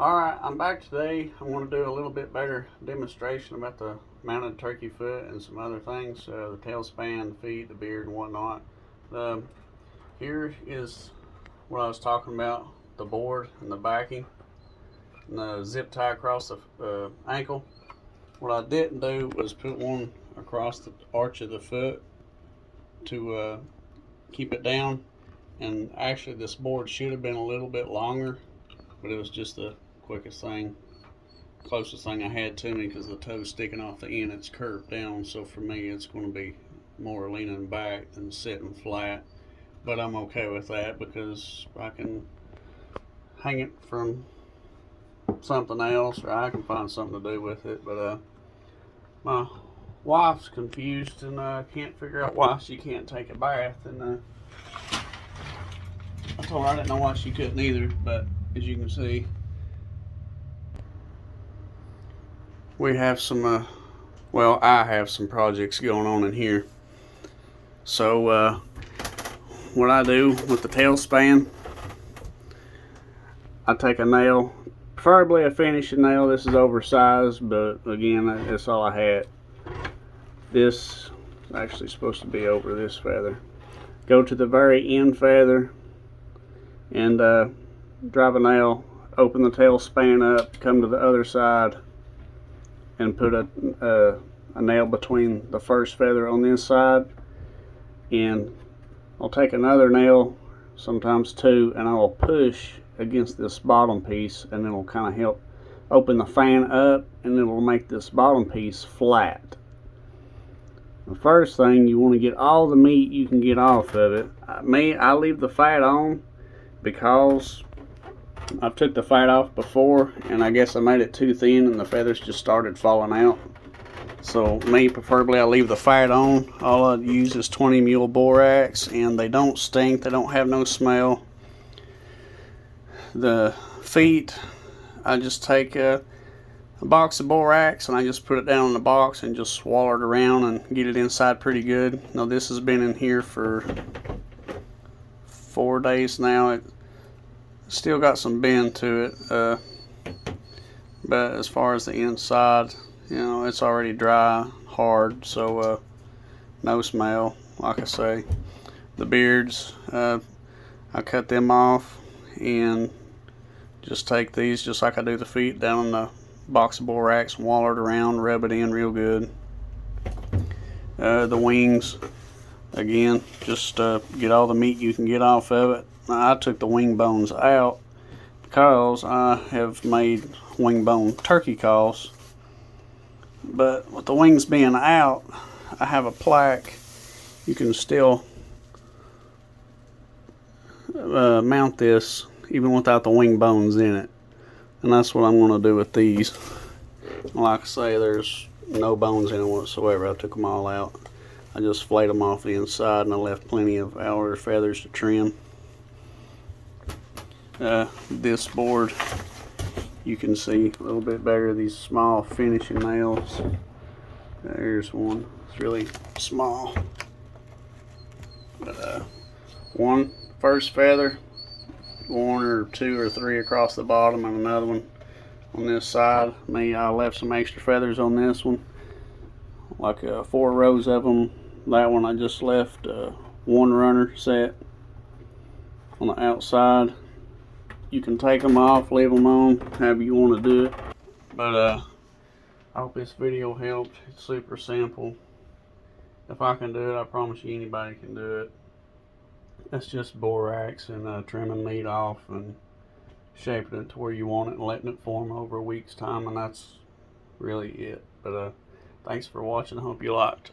Alright, I'm back today. I'm going to do a little bit better demonstration about the mounted turkey foot and some other things. The tail span, the feet, the beard and whatnot. Here is what I was talking about. The board and the backing. And the zip tie across the ankle. What I didn't do was put one across the arch of the foot to keep it down. And actually this board should have been a little bit longer, but it was just the quickest thing, closest thing I had to me, because the toe's sticking off the end. It's curved down, so for me it's going to be more leaning back than sitting flat, but I'm okay with that because I can hang it from something else, or I can find something to do with it. But my wife's confused and can't figure out why she can't take a bath, and I told her I didn't know why she couldn't either, but as you can see, we have some, well, I have some projects going on in here. So, what I do with the tail span, I take a nail, preferably a finishing nail. This is oversized, but again, that's all I had. This is actually supposed to be over this feather. Go to the very end feather and drive a nail, open the tail span up, come to the other side, and put a nail between the first feather on this side, and I'll take another nail, sometimes two, and I'll push against this bottom piece, and it'll kind of help open the fan up, and it'll make this bottom piece flat. The first thing, you want to get all the meat you can get off of it. I leave the fat on because I've took the fat off before, and I guess I made it too thin and the feathers just started falling out. So me, preferably, I leave the fat on. All I use is 20 mule borax, and they don't stink, they don't have no smell. The feet, I just take a box of borax and I just put it down in the box and just swallow it around and get it inside pretty good. Now this has been in here for 4 days now. It still got some bend to it, but as far as the inside, you know, it's already dry, hard, so no smell. Like I say, the beards, I cut them off and just take these, just like I do the feet, down in the box of borax, wallow it around, rub it in real good. The wings, again, just get all the meat you can get off of it. I took the wing bones out because I have made wing bone turkey calls, but with the wings being out, I have a plaque. You can still mount this even without the wing bones in it, and that's what I'm going to do with these. Like I say, there's no bones in it whatsoever. I took them all out. I just flayed them off the inside, and I left plenty of outer feathers to trim. This board, you can see a little bit better, these small finishing nails. There's one. It's really small. But one first feather, one or two or three across the bottom, and another one on this side. I left some extra feathers on this one, like 4 rows of them. That one I just left one runner set on the outside. You can take them off, leave them on, however you want to do it. But I hope this video helped. It's super simple. If I can do it, I promise you anybody can do it. It's just borax and trimming meat off and shaping it to where you want it and letting it form over a week's time, and that's really it. But thanks for watching. I hope you liked.